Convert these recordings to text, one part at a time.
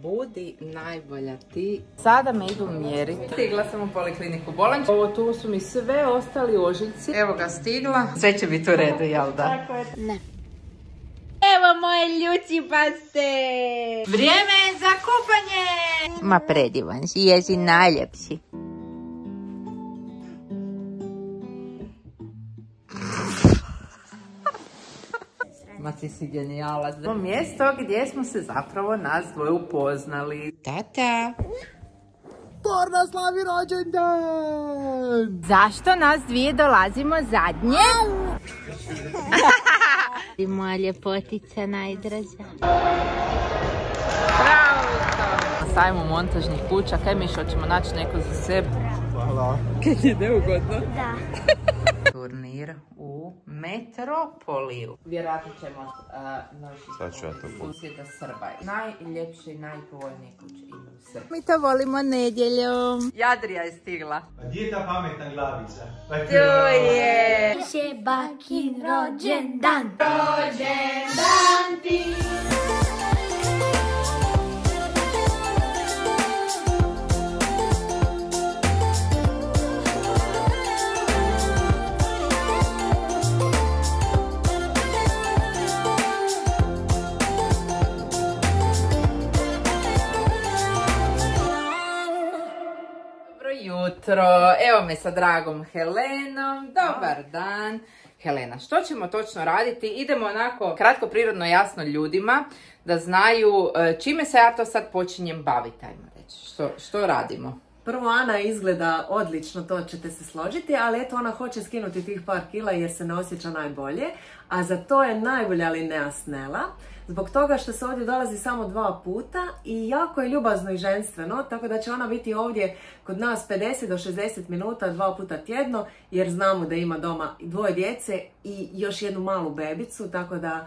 Budi najbolja ti. Sada me idu mjeriti. Stigla sam u polikliniku Bolonj. Ovo tu su mi sve ostali ožiljci. Evo ga, stigla. Sve će biti u redu, jel da? Tako je. Ne. Evo moje ljuci paste. Vrijeme je za kupanje. Ma predivan si, jesi najljepši. Ma ti si genijalac. To mjesto gdje smo se zapravo nas dvoje upoznali. Tata. Porno slavi rođendan! Zašto nas dvije dolazimo zadnje? Ti moja ljepotica najdraža. Bravo! Na sajmu montažnih kuća, kaj mi hoćemo naći neko za sebe? Hvala. Kaj ti je neugodno? Da. Turnir u Metropoliju. Vjerojatno ćemo naših susjeda Srba. Najljepše i najpovoljnije kuće imaju u Srbiji. Mi to volimo nedjeljom. Jadrija je stigla. A gdje je ta pametna glavica? Tu je! Je bakin rođendan. Rođendan ti! Jutro, evo me sa dragom Helenom, dobar dan. Helena, što ćemo točno raditi? Idemo onako kratko, prirodno, jasno ljudima da znaju čime se ja to sad počinjem baviti, ajmo reći. Što radimo? Prvo, Ana izgleda odlično, to ćete se složiti, ali eto ona hoće skinuti tih par kila jer se ne osjeća najbolje, a za to je najbolja alineja Snela. Zbog toga što se ovdje dolazi samo 2 puta i jako je ljubazno i ženstveno, tako da će ona biti ovdje kod nas 50 do 60 minuta 2 puta tjedno, jer znamo da ima doma 2 djece i još jednu malu bebicu, tako da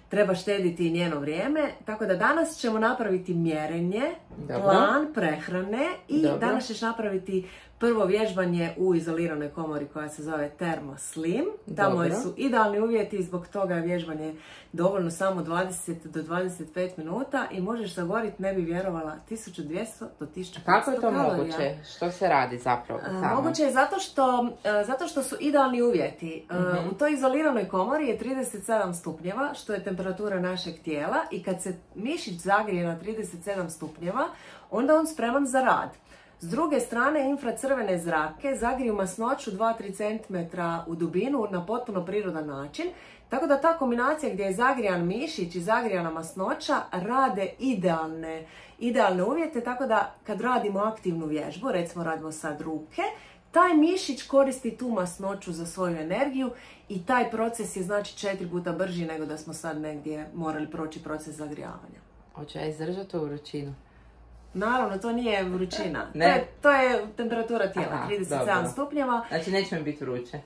treba štediti i njeno vrijeme. Tako da danas ćemo napraviti mjerenje, plan prehrane i danas ćeš napraviti prvo vježbanje u izoliranoj komori koja se zove Thermo Slim. Tamo su idealni uvjeti i zbog toga je vježbanje dovoljno samo 20 do 25 minuta i možeš sagoriti, ne bi vjerovala, 1200 do 1500 kalorija. Kako je to moguće? Što se radi zapravo tamo? Moguće je zato što su idealni uvjeti. U toj izoliranoj komori je 37 stupnjeva, što je temperatura našeg tijela, i kad se mišić zagrije na 37 stupnjeva, onda on spreman za rad. S druge strane, infracrvene zrake zagriju masnoću 2-3 cm u dubinu na potpuno prirodan način, tako da ta kombinacija gdje je zagrijan mišić i zagrijana masnoća rade idealne uvjete, tako da kad radimo aktivnu vježbu, recimo radimo sad ruke, taj mišić koristi tu masnoću za svoju energiju i taj proces je znači 4 puta brži nego da smo sad negdje morali proći proces zagrijavanja. Hoće ja izdržati u vrućinu? Naravno, to nije vrućina. Ne. To je temperatura tijela, 37 stupnjeva. Znači neće mi biti vruće?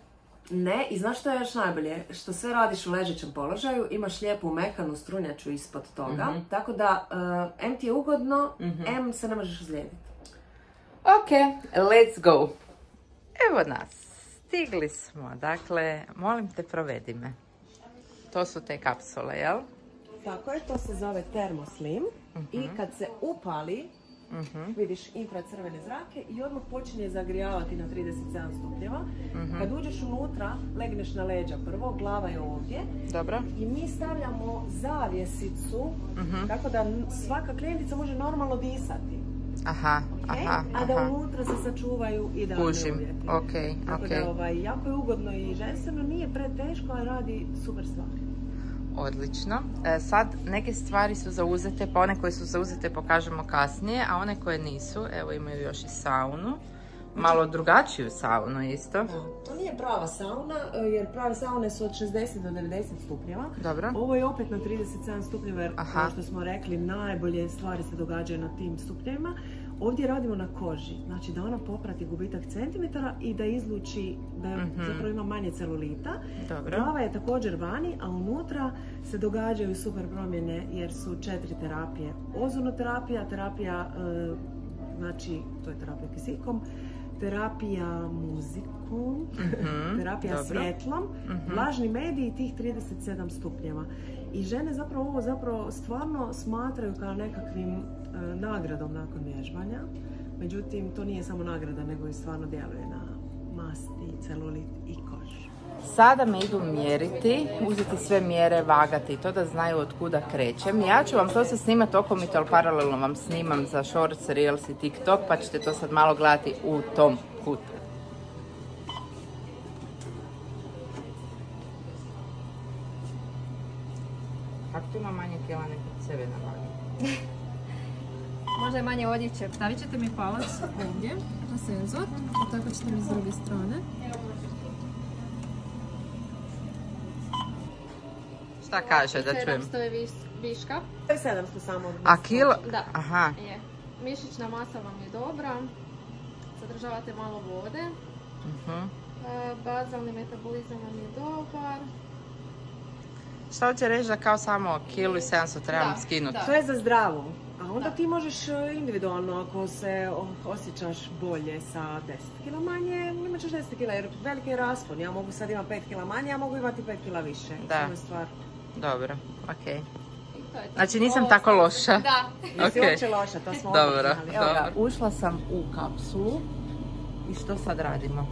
Ne, i znaš što je još najbolje? Što sve radiš u ležećem položaju, imaš lijepu mekanu strunjaču ispod toga, tako da M ti je ugodno, M se ne možeš ozlijediti. Ok, let's go. Evo nas, stigli smo, dakle, molim te provedi me. To su te kapsule, jel? Tako je, to se zove Thermo Slim i kad se upali, vidiš infracrvene zrake i odmah počinje zagrijavati na 37 stupnjeva. Kad uđeš unutra, legneš na leđa prvo, glava je ovdje. Dobro. I mi stavljamo zavjesicu, tako da svaka klijentica može normalno disati. A da unutra se sačuvaju idealne uvjeti. Tako da jako je ugodno i ženstveno, nije preteško, ali radi super stvari. Odlično. Sad neke stvari su zauzete, pa one koje su zauzete pokažemo kasnije, a one koje nisu, evo imaju još i saunu. Malo drugačiju saunu isto. To nije prava sauna, jer prave saune su od 60 do 90 stupnjeva. Dobro. Ovo je opet na 37 stupnjeva, jer kao što smo rekli, najbolje stvari se događaju na tim stupnjevima. Ovdje radimo na koži, znači da ona poprati gubitak centimetara i da izluči, da zapravo ima manje celulita. Glava je također vani, a unutra se događaju super promjene jer su 4 terapije. Ozonoterapija, znači to je terapija kisikom, terapija muzikom, terapija svjetlom, vlažni mediji i tih 37 stupnjeva. I žene zapravo ovo stvarno smatraju kao nagradom nakon vježbanja. Međutim, to nije samo nagrada, nego i stvarno djeluje na masti, celulit i kožu. Sada me idu mjeriti, uzeti sve mjere, vagati i to da znaju od kuda krećem. Ja ću vam to sve snimati okomito, ali paralelno vam snimam za Shorts, Reels i TikTok, pa ćete to sad malo gledati u tom kutu. Kako tu ima manje kila nego od sebe na vagi? Možda je manje odjeće. Stavit ćete mi palac ovdje na senzor, tako ćete mi s druge strane. Šta kaže da čujem? 700 je viška. 700 samo. A kilo? Da. Aha. Je. Mišićna masa vam je dobra. Sadržavate malo vode. Bazalni metabolizam vam je dobar. Šta hoće reći da kao samo kilu i 700 trebam skinuti? To je za zdravu. A onda ti možeš individualno, ako se osjećaš bolje sa 10 kg manje, imat ćeš 10 kg jer veliki je raspon. Ja mogu sad imati 5 kg manje, ja mogu imati 5 kg više. Da. To je stvar. Dobro, okej. Znači nisam tako loša. Da. Nisi uopće loša, to smo dobro. Ušla sam u kapsulu i što sad radimo?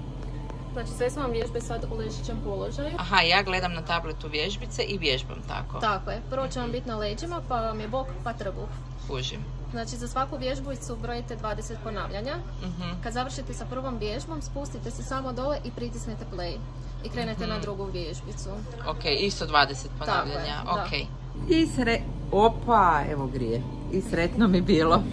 Znači sve su vam vježbe sad u ležećem položaju. Aha, ja gledam na tabletu vježbice i vježbam tako. Tako je. Prvo će vam biti na leđima, pa vam je bok, pa trbuh. Kužim. Znači za svaku vježbicu brojite 20 ponavljanja. Kad završite sa prvom vježbom, spustite se samo dole i pritisnete play. I krenete na drugu vježbicu. Ok, isto 20 ponavljanja. Tako je, da. Opa, evo grije. I sretno mi bilo.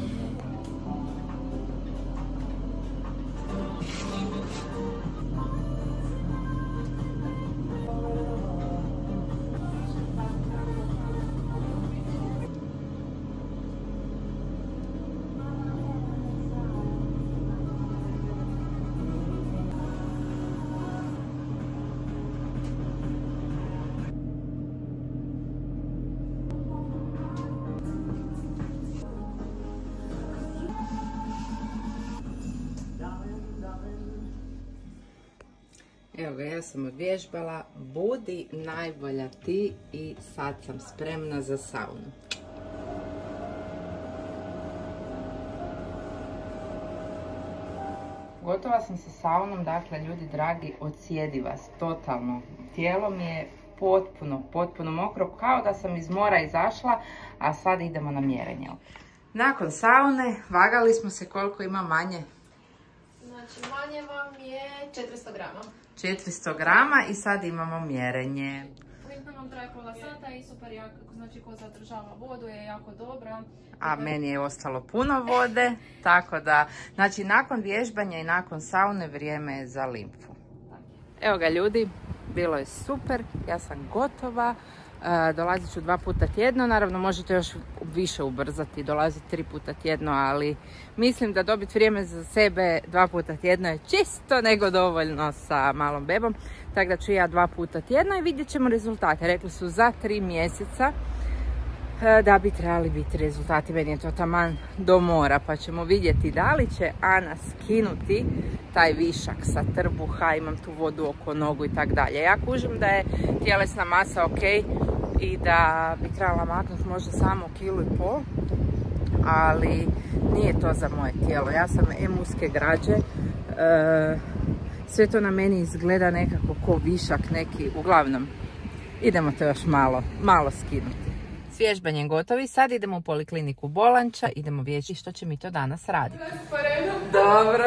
Evo ga, ja sam odvježbala, budi najbolja ti i sad sam spremna za saunu. Gotova sam sa saunom, dakle ljudi dragi, odsjedi vas totalno. Tijelo mi je potpuno mokro, kao da sam iz mora izašla, a sad idemo na mjerenje. Nakon saune vagali smo se, koliko ima manje? Znači manje vam je 400 grama. 400 grama i sad imamo mjerenje. Limpno vam traje pola sata i super jako, znači ko zadržava vodu je jako dobra. A meni je ostalo puno vode, tako da, znači nakon vježbanja i nakon saune vrijeme je za limfu. Evo ga ljudi, bilo je super, ja sam gotova. Dolazit ću 2 puta tjedno, naravno možete još više ubrzati, dolaziti 3 puta tjedno, ali mislim da dobiti vrijeme za sebe 2 puta tjedno je čisto nego dovoljno sa malom bebom, tako da ću ja 2 puta tjedno i vidjet ćemo rezultate. Rekli su za 3 mjeseca da bi trebali biti rezultati, meni je to taman do mora, pa ćemo vidjeti da li će Ana skinuti taj višak sa trbuha, imam tu vodu oko nogu i tak dalje. Ja kužim da je tjelesna masa ok i da bi trebala maknuti možda samo 1,5 kg, ali nije to za moje tijelo. Ja sam uske građe, sve to na meni izgleda nekako ko višak neki, uglavnom idemo to još malo skinuti. S vježbanjem gotovi, sad idemo u polikliniku Bolanča, idemo vidjeti što će mi to danas raditi.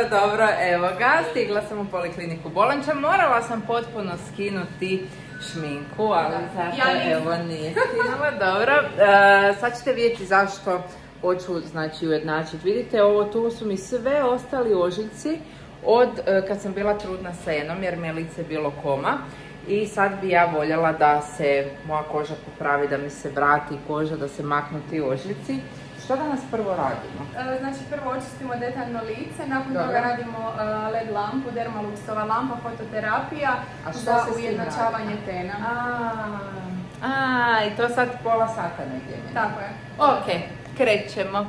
Dobro, evo ga, stigla sam u polikliniku Bolanča, morala sam potpuno skinuti šminku, ali zato evo nije skinula, dobro. Sad ćete vidjeti zašto hoću, znači, ujednačiti. Vidite, ovo tu su mi sve ostali ožiljci od kad sam bila trudna sa Enom, jer mi je lice bilo koma. I sad bi ja voljela da se moja koža popravi, da mi se vrati koža, da se maknu ti ožiljci. Što danas prvo radimo? Znači prvo očistimo detaljno lice, nakon toga radimo LED lampu, dermaluxova lampa, fototerapija za ujednačavanje tena. I to sad pola sata negdje. Tako je. Ok, krećemo.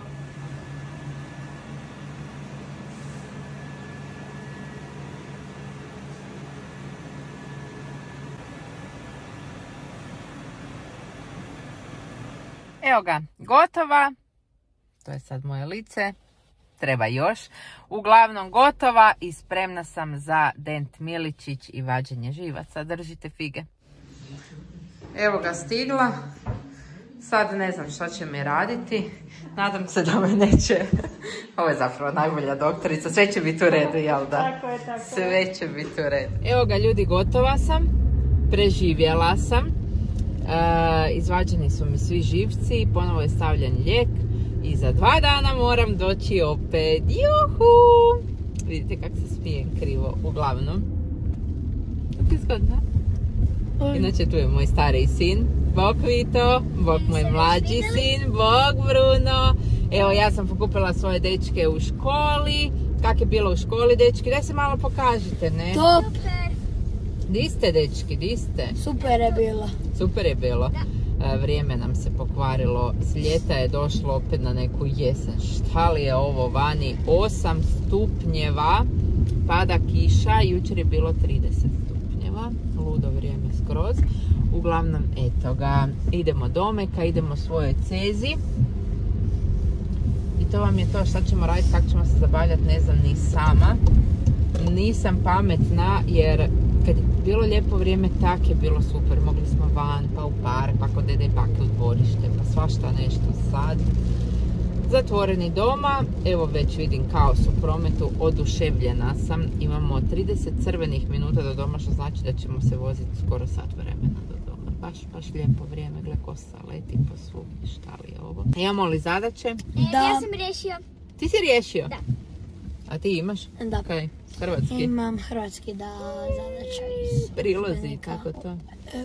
Evo ga, gotova. To je sad moje lice. Treba još. Uglavnom gotova i spremna sam za dent miličić i vađenje živaca. Držite fige. Evo ga, stigla. Sad ne znam šta će mi raditi. Nadam se da me neće. Ovo je zapravo najbolja doktorica. Sve će biti u redu, jel da? Tako je. Sve će biti u redu. Evo ga, ljudi, gotova sam. Preživjela sam. Izvađeni su mi svi živci. Ponovo je stavljen lijek. I za 2 dana moram doći opet. Juhu! Vidite kako se smijem krivo. Uglavnom. Tako izgodno. Inače tu je moj stariji sin. Bok Vito. Bok moj mlađi sin. Bok Bruno. Evo, ja sam pokupila svoje dečke u školi. Kak je bilo u školi, dečki? Daj se malo pokažite, ne? Top! Di ste, dečki, di ste? Super je bilo. Super je bilo. Vrijeme nam se pokvarilo. S ljeta je došlo opet na neku jesen. Šta li je ovo vani? 8 stupnjeva. Pada kiša. Jučer je bilo 30 stupnjeva. Ludo vrijeme skroz. Uglavnom, eto ga. Idemo do Meka, idemo svojoj cezi. I to vam je to. Šta ćemo raditi, kako ćemo se zabavljati, ne znam ni sama. Nisam pametna jer kad je bilo lijepo vrijeme, tak je bilo super. Mogli smo van, pa u park, pa kod dede i bake u dvorište, pa svašta nešto. Sad zatvoreni doma. Evo već vidim kaos u prometu. Oduševljena sam. Imamo 30 crvenih minuta do doma, što znači da ćemo se voziti skoro sat vremena do doma. Baš lijepo vrijeme. Gle, kosa leti po svugdje. Šta li je ovo? Imamo li zadaće? Da. Ja sam riješio. Ti si riješio? Da. A ti imaš? Da. Okay. Hrvatski? Imam hrvatski, da, zadaća iz... Prilozi, kako to?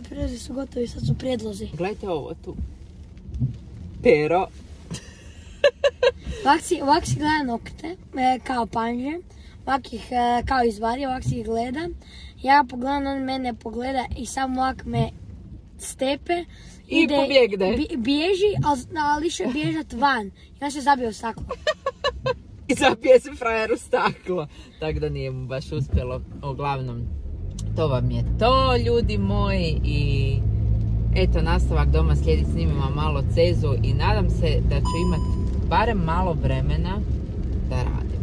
Prilozi su gotovi, sad su prijedlozi. Gledajte ovo tu. Pero. Ovak si gleda nokte, kao panže. Ovak ih kao izvadi, ovak si ih gleda. Ja pogledam, on mene pogleda i samo ovak me stepe. I pobjegne. Bježi, ali išao je bježat van. I on se zabio staklo. I zapije se frajeru staklo. Tako da nije mu baš uspjelo. Uglavnom, to vam je to, ljudi moji. I eto, nastavak doma slijedi, snimimo malo cezu i nadam se da ću imati barem malo vremena da radim.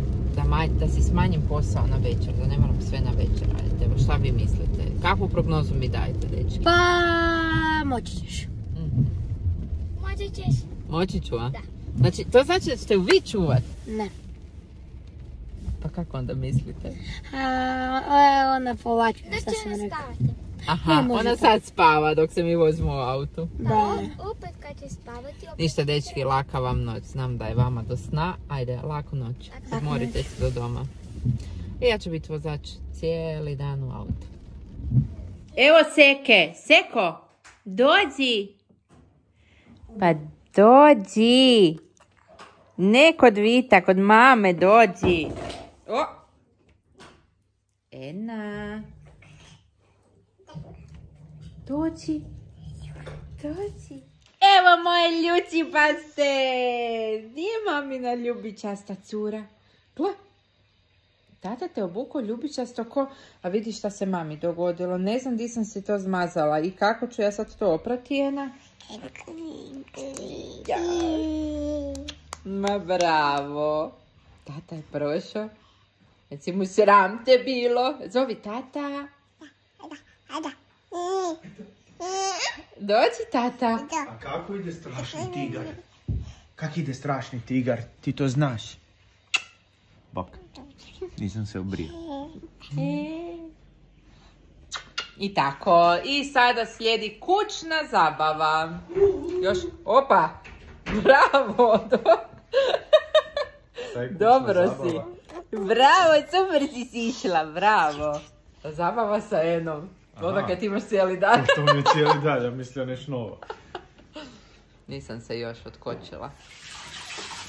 Da si smanjim posao na večer, da ne moram sve na večer raditi. Evo, šta vi mislite? Kakvu prognozu mi dajete, dečki? Pa, moći ćeš. Moći ćeš. Moći ću, a? Da. Znači, to znači da ćete vi čuvat? Ne. Pa kako onda mislite? Ona povlači, Da šta će sam nas rekao. spavati. Aha, može ona tako. sad spava dok se mi vozimo u autu. Da. Opet kad će spavati, opet... Ništa, dečki, laka vam noć. Znam da je vama do sna. Ajde, laku noć. Odmorite se do doma. I ja ću biti vozač cijeli dan u autu. Evo Seke. Seko, dođi. Pa dođi. Ne kod Vita, kod mame, dođi. O! Ena. Dođi. Dođi. Evo moje ljučipaste. Gdje je mamina ljubičasta cura? Gle. Tata te obukao ljubičasto ko... A vidi šta se mami dogodilo. Ne znam di sam si to zmazala. I kako ću ja sad to oprati, Ena? Ja. Ma bravo. Tata je prošao. Reci mu sram te bilo. Zovi tata. Dođi tata. A kako ide strašni tigar? Kak ide strašni tigar? Ti to znaš? Bok. Nisam se obrio. I tako. I sada slijedi kućna zabava. Još, opa. Bravo. Dobro si. Bravo, super si išla. Bravo. Zabava sa Enom. Onda kad imaš cijeli dan. To mi je cijeli dan, ja mislio nešto novo. Nisam se još otkočila.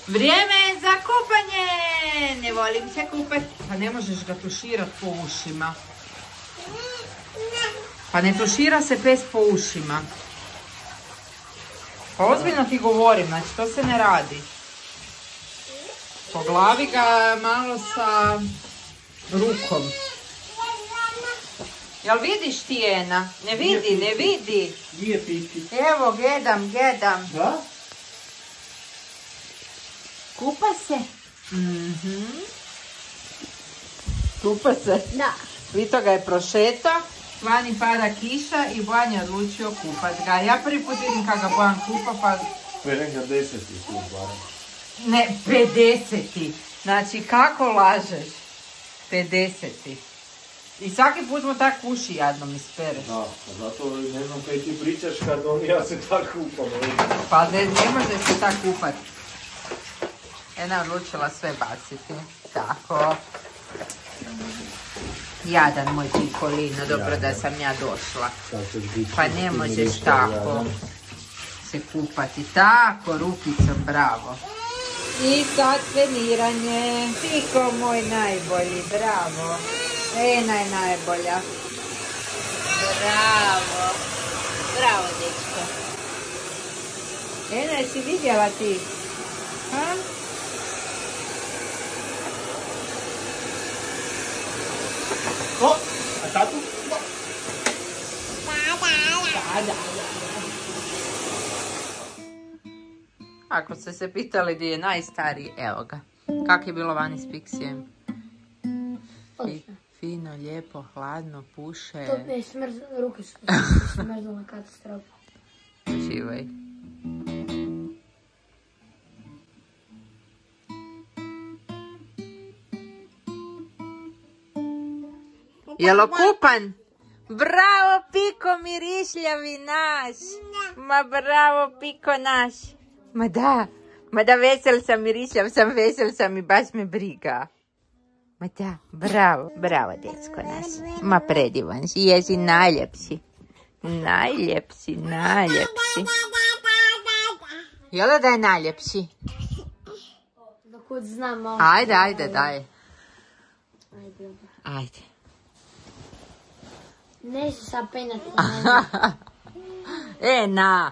Vrijeme za kupanje! Ne volim se kupati. Pa ne možeš ga tuširati po ušima. Pa ne tušira se pes po ušima. Pa ozbiljno ti govorim, znači to se ne radi. Po glavi ga malo sa rukom. Jel vidiš ti, Ena? Ne vidi, ne vidi. Nije piti. Evo, gledam. Da? Kupa se? Kupa se? Da. Vito ga je prošetao, vani pada kiša i Bojan je odlučio kupat ga. Ja prvi put vidim kako ga Bojan kupa, pa... Velim ga 10 tu barem. Ne, 50. Znači, kako lažeš? 50. I svaki put mu tak uši jadno mi spereš. Da, zato ne znam kaj ti pričaš kad on i ja se tak kupamo. Pa ne može se tak kupat. Jedna je odlučila sve baciti. Tako. Jadan moj Pikolino, dobro da sam ja došla. Pa ne možeš tako se kupati. Tako, rukicom, bravo. I sad treniranje. Piko moj najbolji, bravo. Ena je najbolja. Bravo. Bravo, dečko. Ena, jesi vidjela ti? Ha? O, a tatu? Da. Ako ste se pitali gdje je najstariji, evo ga. Kako je bilo vani s Pixijem? Fino, lijepo, hladno, puše. To je ruke su smrzla katastrofa. Uživaj. Jel' okupan? Bravo, Piko, mirišljavi naš. Ma bravo, Piko naš. Ma da, vesel sam, mirišljav sam, vesel sam i baš me briga. Ma da, bravo, dečko naš. Ma predivan si, jesi najljepši. Najljepši. Jel' da je najljepši? Dokud znam malo. Ajde, daj. Ajde. Neću sad penjati. Ena,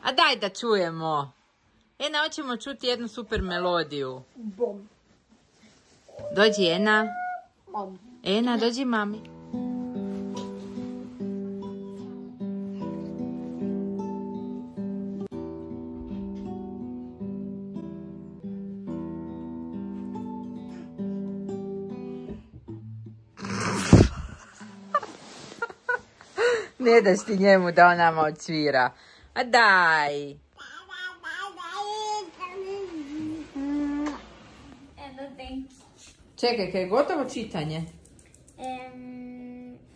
a daj da čujemo. Ena, hoćemo čuti jednu super melodiju. Bom. Dođi, Ena. Bom. Ena, dođi mami. Ne daš ti njemu da on nama odsvira. A daj. Čekaj, kaj je gotovo čitanje?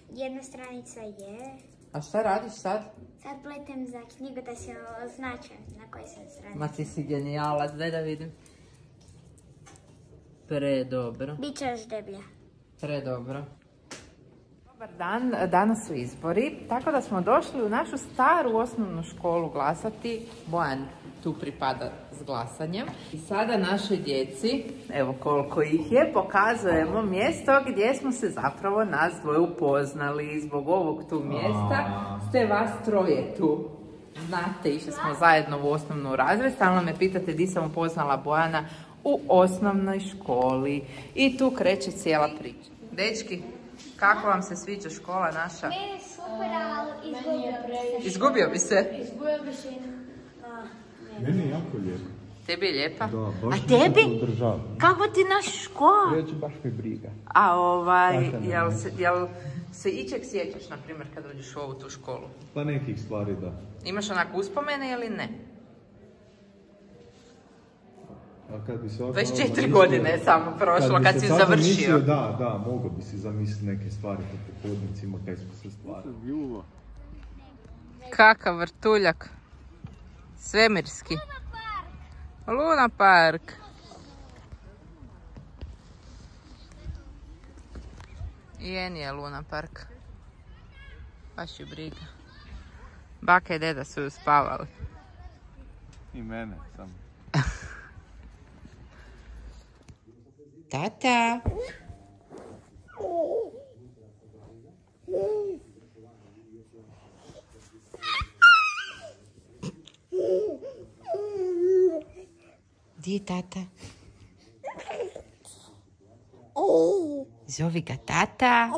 Jedna stranica je. A šta radiš sad? Sad pletem za knjigu da se označe na kojoj sam stranici. Ma ti si genijalac, daj da vidim. Predobro. Biće još deblja. Predobro. Dobar dan, danas su izbori, tako da smo došli u našu staru osnovnu školu glasati. Bojan tu pripada s glasanjem. I sada našoj djeci, evo koliko ih je, pokazujemo mjesto gdje smo se zapravo nas dvoje upoznali. Zbog ovog tu mjesta ste vas troje tu. Znate, išli smo zajedno u osnovnu razred, stalno me pitate di sam upoznala Bojana u osnovnoj školi. I tu kreće cijela priča. Dečki, kako vam se sviđa škola naša? Meni super, ali Izgubio bi se? Izgubio bi se. Meni je jako lijepo. Tebi je lijepa? Da, baš a tebi? Održava. Kako ti naša škola? Reći, baš mi briga. A jel se ičeg sjećaš, na primjer, kad dođeš u ovu tu školu? Pa nekih stvari da. Imaš onako uspomene ili ne? A kad bi se 24 godine je samo prošlo, kad si završio. Da, mogo bi si zamisliti neke stvari po popodnicima, kaj smo se stvarili. Kakav vrtuljak. Svemirski. Luna Park. I Eni je Luna Park. Baš ju briga. Baka i deda su ju spavali. I mene samo. Tata. Di je tata? Zovi ga tata.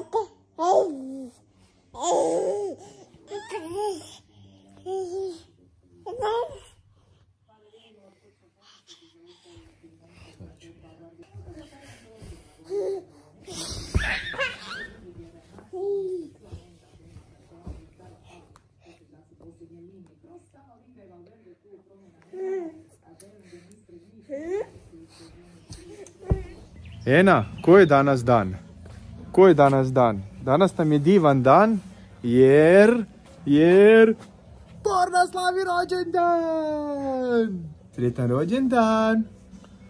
Ena, ko je danas dan? Ko je danas dan? Danas nam je divan dan, jer Borna slavi rođendan! Sretan rođendan!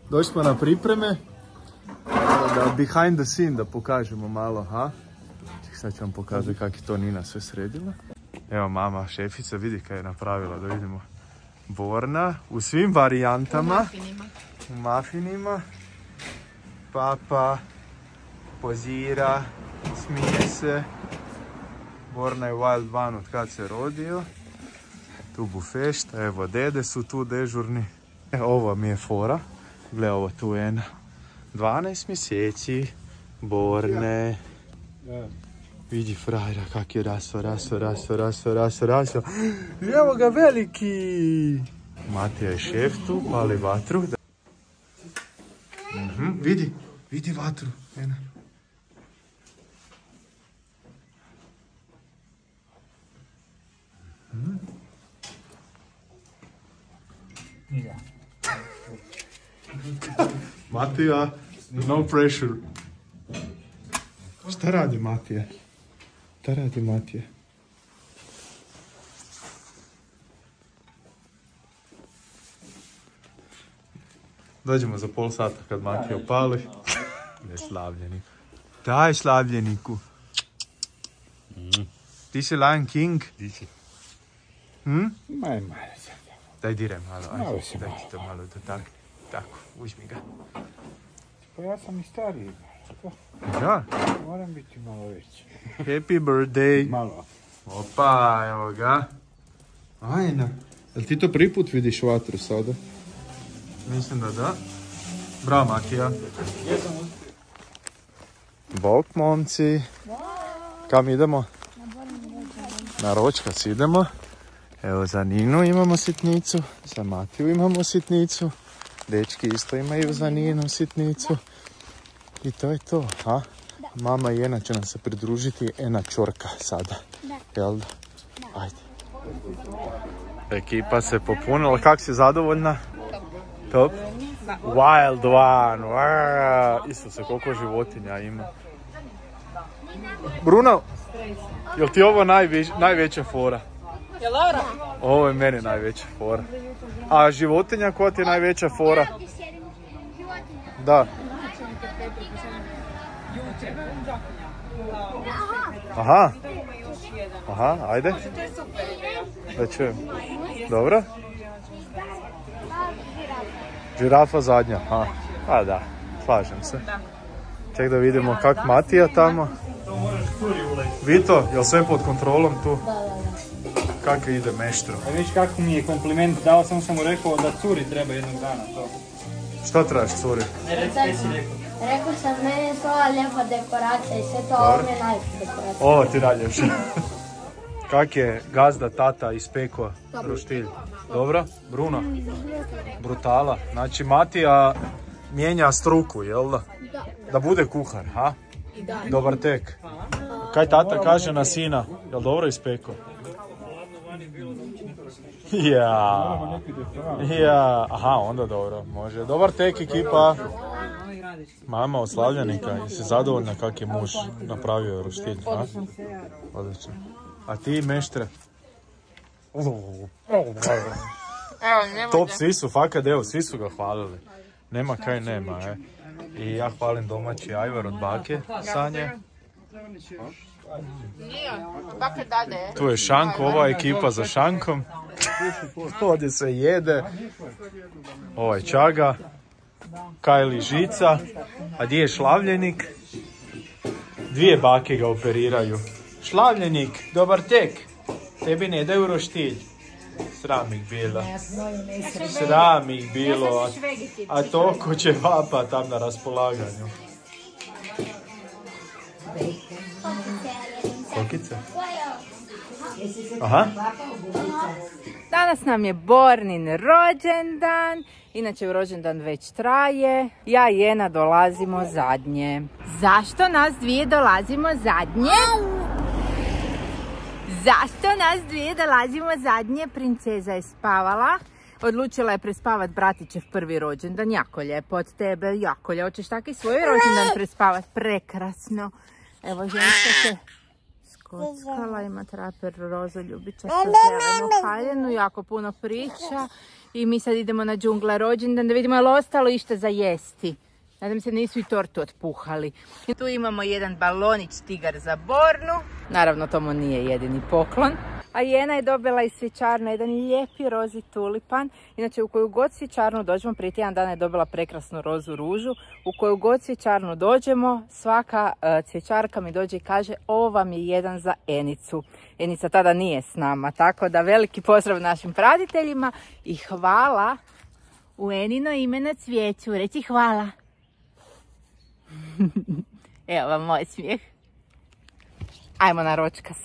Došli smo na pripreme, da behind the scene da pokažemo malo, ha? Sad ću vam pokazati kako je to Nina sve sredila. Evo mama, šefica, vidi kaj je napravila, da vidimo. Borna u svim varijantama. U mafinima. Papa pozira, smije se. Borna je Wild One od kad se rodio. Tu bufešta, evo dede su tu dežurni. Ovo mi je fora. Gle ovo tu Ena. 12 mjeseci. Borne. Vidi frajera kak je raso. Evo ga veliki. Matija je šef tu, pali vatru. Vidi vatru. Ena. Matija, no pressure. Šta radi Matija? Dođemo za pol sata kad Matija upali. Ne slavljenik. Daj slavljeniku. Ti si Lion King? Ti si. Daj diraj malo. Daj ti to malo dotakni. Tako, uzmi ga. Pa ja sam i stariji. Ja? Moram biti malo veći. Happy birthday. Malo. Opa, evo ga. Ajna. Jel ti to prvi put vidiš vatru sada? Mislim da da. Bravo Matija. Bok momci. Kam idemo? Na Ročkac idemo. Evo za Ninu imamo sitnicu. Za Matiju imamo sitnicu. Dečki isto imaju za Ninu sitnicu. I to je to, ha? Mama i Ena će nam se pridružiti, Ena čorka sada. Jel da? Ajde. Ekipa se popunila, kak si zadovoljna? Top? Wild One! Isuse, koliko životinja ima. Bruno, jel ti ovo najveća fora? Jel Laura? Ovo je meni najveća fora. A životinja koja ti je najveća fora? Da. Aha, ajde. Da čujem. Dobro? Žirafa zadnja, pa da, slažem se. Ček da vidimo kak Matija tamo. Vito, jel sve pod kontrolom tu? Kako ide meštro? A vidiš kako mi je kompliment dao, sam mu rekao da curi treba jednog dana to. Šta trebaš curi? Rekao sam, meni je to lijepa dekoracija i sve to, ovo mi je najljepša dekoracija. Ovo ti najljepša. Kak je gazda tata ispekao roštilj? Dobro? Bruno? Brutala. Znači Matija mijenja struku, jel da? Da bude kuhar, ha? Dobar tek. Kaj tata kaže na sina? Jel dobro ispekao? Ja, aha, onda dobro, može. Dobar tek ekipa. Mama od slavljenika, jesi zadovoljna kak je muž napravio roštilj? Odlično. A ti meštre? Top, svi su, fakat evo, svi su ga hvalili. Nema kaj nema, I ja hvalim domaći ajvar od bake, Sanje. Tu je Šanko, ova ekipa za Šankom. Ovdje se jede. Ovo je Čaga. Kajli Žica. A gdje je Šlavljenik? Dvije bake ga operiraju. Šlavljenik, dobar tek. Tebi ne daju roštilj. Sram ih bilo. Sram ih bilo. A toliko će vapa tam na raspolaganju. Kokice? Aha. Danas nam je Bornin rođendan. Inače rođendan već traje. Ja i Ena dolazimo zadnje. Zašto nas dvije dolazimo zadnje? Zašto nas dvije dolazimo zadnje? Princeza je spavala. Odlučila je prespavat bratićev prvi rođendan. Jako lijepo od tebe, jako lijepo. Hoćeš taki svoj rođendan prespavat? Prekrasno. Evo, ženska se skockala, ima traper roza ljubičastu zelenu haljenu, jako puno priča. I mi sad idemo na džungle rođendan da vidimo je li ostalo išta za jesti. Nadam se nisu i tortu otpuhali. Tu imamo jedan balonić tigar za Bornu. Naravno, to mu nije jedini poklon. A Jena je dobila iz cvjećarne jedan lijepi rozi tulipan. Inače, u koju god cvjećarnu dođemo, prije tjedan dana je dobila prekrasnu rozu ružu. U koju god cvjećarnu dođemo, svaka cvjećarka mi dođe i kaže ovo vam je jedan za Enicu. Enica tada nije s nama, tako da veliki pozdrav našim pratiteljima i hvala u Enino ime na cvijeću. Reci hvala. Evo vam moj smijeh. Ajmo na ročkas.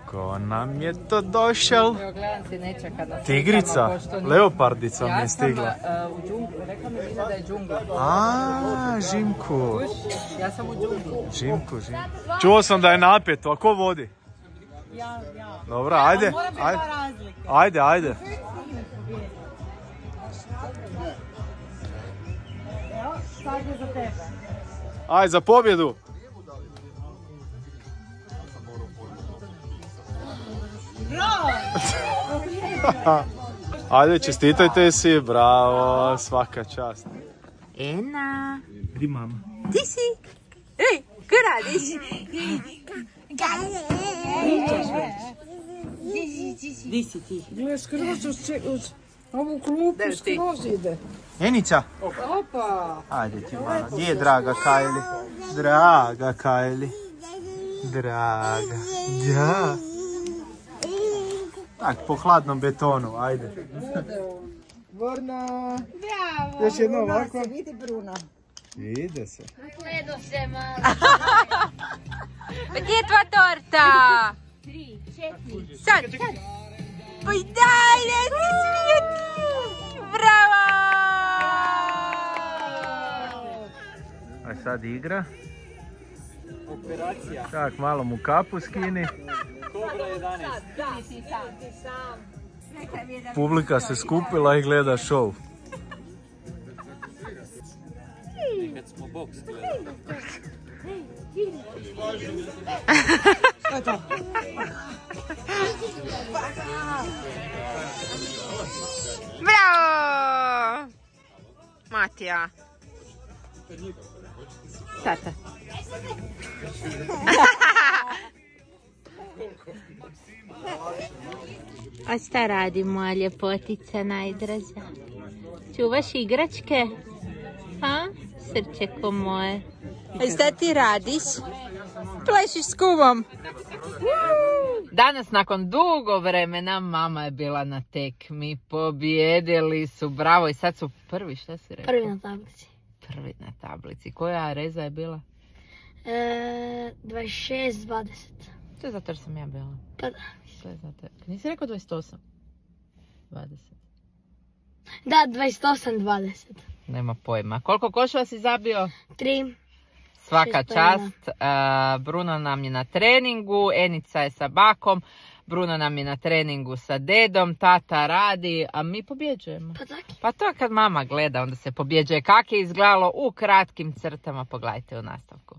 Ko nam je to došao? Evo, gledam si nečeka da se... Tigrica, leopardica mi je stigla. Ja sam u džunglu, rekla mi Nina da je džungla. A, Žimku. Ja sam u džunglu. Žimku. Čuo sam da je napeto, a ko vodi? Ja. Dobro, ajde. Ajde. Evo, sad je za tebe. Ajde, za pobjedu. Ajde, čestitajte si, bravo, svaka čast. Ena. Gdje mama? Di si? Ej, ko radiš? Di si ti? Gle, skroz uz ovu klupu, skroz ide. Enica? Opa! Ajde ti mama, gdje je draga Kajli? Draga Kajli. Draga. Da. Tak, po hladnom betonu, ajde. Borna! Bravo! Još jedno ovako. Vidi Bruno. Ide se. Gledo se malo. Pa gdje je tvoja torta? 3, 4. Sad. Pa daj, reci smijeti. Bravo! A sad igra. Operacija. Tak, malo mu kapu skini. Kobra 11. Ti sam. Publika se skupila i gleda show. Kad smo boks gledali. Što je to? Bravo! Matija. Tata. A šta radi moja ljepotica najdraža? Čuvaš igračke? Ha? Srčeko moje. A šta ti radiš? Plešiš s kumom. Danas nakon dugo vremena mama je bila na tekmi. Pobjedili su, bravo. I sad su prvi, šta si rekao? Prvi na tablici. Prvi na tablici. Koja reza je bila? 26-20. To je zato jer sam ja bila. Pa da. To je zato. Nisi rekao 28? 20. Da, 28-20. Nema pojma. Koliko koševa si zabio? 3. Svaka čast. Bruno nam je na treningu, Enica je sa bakom, Bruno nam je na treningu sa dedom, tata radi, a mi pobjeđujemo. Pa to kad mama gleda, onda se pobjeđuje. Kako je izgledalo u kratkim crtama, pogledajte u nastavku.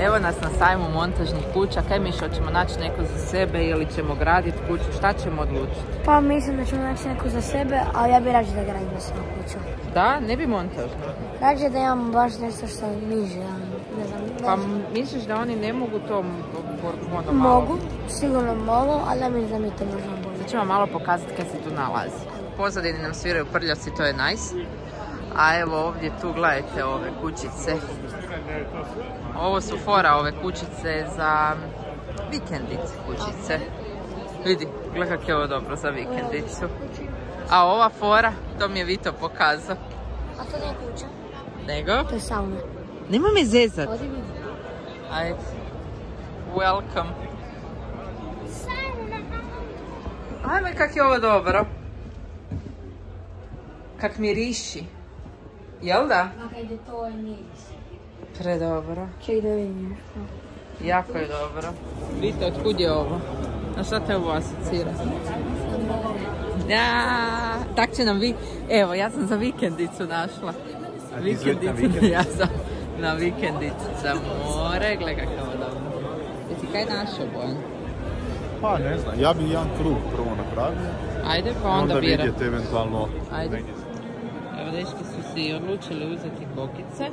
Evo nas na sajmu montažnih kuća. Kaj Mišo, ćemo naći neko za sebe ili ćemo graditi kuću? Šta ćemo odlučiti? Pa mislim da ćemo naći neko za sebe, ali ja bih rađe da gradimo svoju kuću. Da? Ne bi montažno? Rađe da imamo baš nešto što mi želimo. Pa misliš da oni ne mogu to ono malo? Mogu, sigurno mogu, ali ja mislim da mi to možemo bolje. Sad ćemo malo pokazati kaj se tu nalazi. U pozadini nam sviraju prljavci, to je nice. A evo ovdje tu gledajte ove kućice. Ovo su fora, ove kućice za vikendice kućice. Vidi, gledaj kak je ovo dobro za vikendicu. A ova fora, to mi je Vito pokazao. A to nije kuća. Nego? To je sauna. Nema me zezat. Ajde. Welcome. Ajme kak je ovo dobro. Kak miriši. Jel da? Ajde, to je miris. Predobro. Ček da vidim. Jako je dobro. Vidite otkud je ovo. Na šta te ovo asocira? Ja, tak će nam Evo, ja sam za vikendicu našla. Vikendicu, ja sam na vikendicu za more. Gle kako je ovo dobro. Jesi kaj našao, Bojan? Pa ne znam, ja bi jedan krug prvo napravio. Ajde, pa onda bira. Onda vidjeti eventualno. Ajde. Evo, dečki su si odlučili uzeti kokice.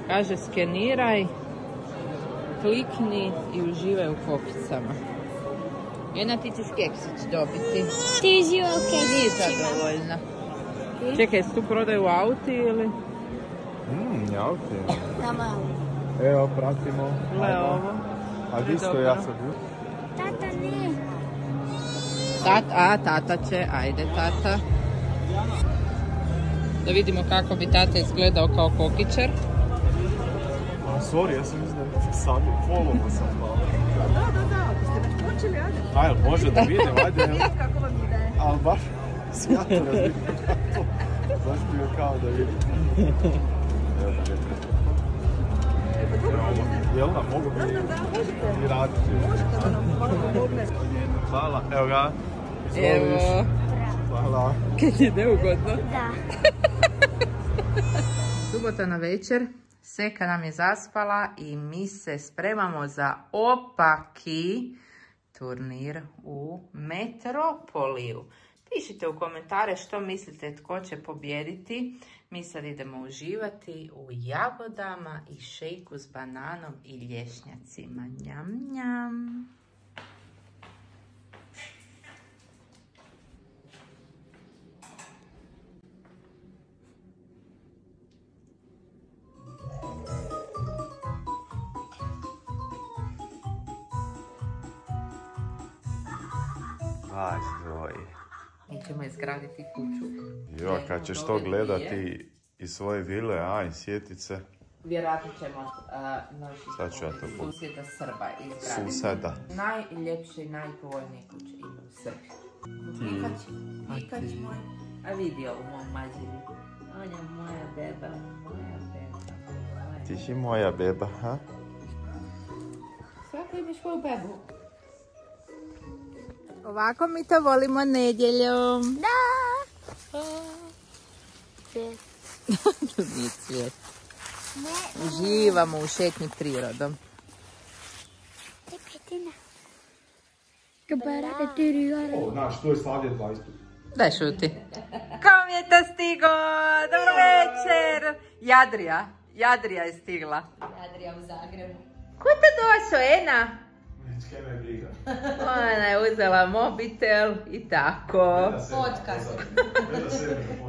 Kaže, skeniraj, klikni i uživaj u kokicama. Jedna ti će keksić dobiti. Ti uživaj u keksićima. Nije zadovoljna. Čekaj, tu prodaju auti ili? Auti. Da, malo. Evo, pratimo. Gle ovo. A di što ja sad? Tata ne. Tata će, ajde tata. Da vidimo kako bi tata izgledao kao kokičar. Sorry, ja sam mislila da sad je polovo sam malo. Da, ako ste već počeli, ajde. Ajde, može da vidim, ajde. Vidite kako vam ide. Ali baš sjatno razvidim kako. Baš bi je kao da vidim. Evo da vidim. Jel da, mogu bi i raditi. Možete nam malo pomogne. Hvala, evo ga. Evo. Hvala. Kaj je neugodno? Da. Subota na večer, Seka nam je zaspala i mi se spremamo za opaki turnir u Metropoliju. Pišite u komentare što mislite tko će pobijediti. Mi sad idemo uživati u jagodama i šejku s bananom i lješnjacima. Njam, njam. Aj, joj. Mi ćemo izgraditi kuću. Jo, kad ćeš to gledati iz svoje vile, aj, sjetit se. Vjerojatno ćemo Sad ću ja to susjeda Srba izgraditi. Suseda. Najljepše i najpovoljnije kuće ima u Srbiji. Mikać moj. A vidi ovu mom mađinu. On je moja beba, moja beba. Ti si moja beba, ha? Svako imaš svoju bebu. Ovako mi to volimo nedjeljom. Da. Cvijet. To nije cvijet. Uživamo u šetnji prirodom. Znaš, to je slavlje 20. Daj šuti. Kom je to stigo? Dobro večer. Jadrija je stigla. Jadrija u Zagrebu. Ko to došao, Ena? Kaj me briga. Ona je uzela mobitel i tako. Podcast.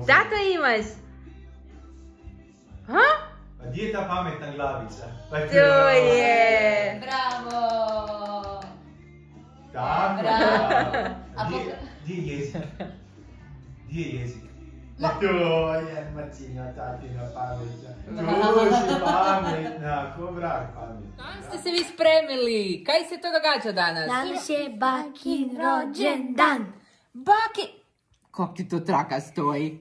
Šta to imaš? Ha? A gdje je ta pametna glavica? To je. Bravo. Tako, Bravo. Gdje je jezik? Gdje je jezik? To je Marcina, tatina pametna. Duši pametna, ko vrag pametna. Kam ste se vi spremili? Kaj se to događa danas? Danas je bakin rođendan. Bakin... Kak ti to traka stoji?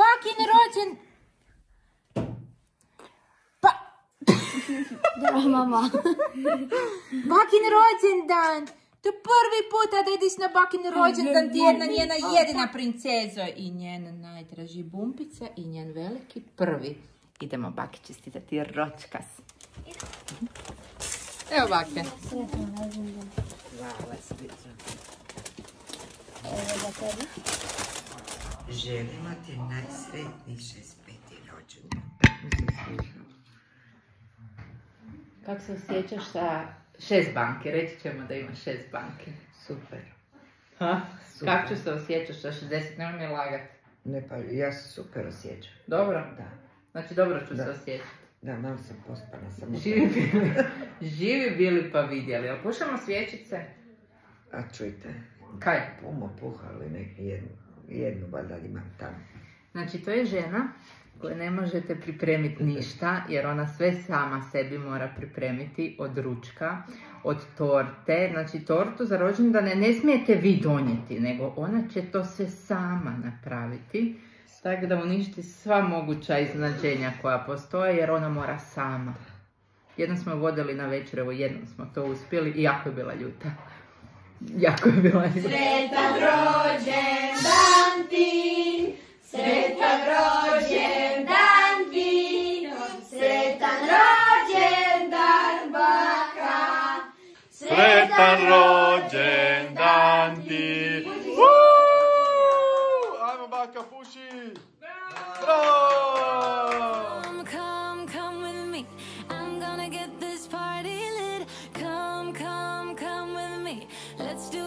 Bakin rođen... Da, mama. Bakin rođendan! To je prvi puta da ideš na bakin rođendan, ti jedna njena jedina princezo i njena najdraži bumpica i njen veliki prvi. Idemo baki čestitati ročkas. Evo bake. Hvala srećo. Evo za tebi. Želimo ti najsretniji 65. rođendan. Kako se osjećaš sa 6 banke? Reći ćemo da ima 6 banke. Super. Ha? Super. Kako ću se osjećaš sa 60? Nemoj mi lagati. Ne pa, ja se super osjećam. Dobro? Da. Znači dobro ću Da. se osjećati. Da, malo sam pospana, samo... Živi bili pa vidjeli. Jel pušamo svječice? A čujte. Kaj? Puhali jednu valjda imam tamo. Znači, to je žena koju ne možete pripremiti ništa, jer ona sve sama sebi mora pripremiti od ručka, od torte. Znači, tortu za rođendane ne smijete vi donijeti, nego ona će to sve sama napraviti. Tako da uništi sva moguća iznenađenja koja postoje, jer ona mora sama. Jednom smo vodili na večer, evo jednom smo to uspjeli i jako je bila ljuta. Jako je bila ljuta. Sretan rođendan ti, sretan rođendan ti, sretan rođendan baka, Sretan rođendan ti. Ajmo baka, puši! Bravo! Come with me, I'm gonna get this party lit. Come with me, let's do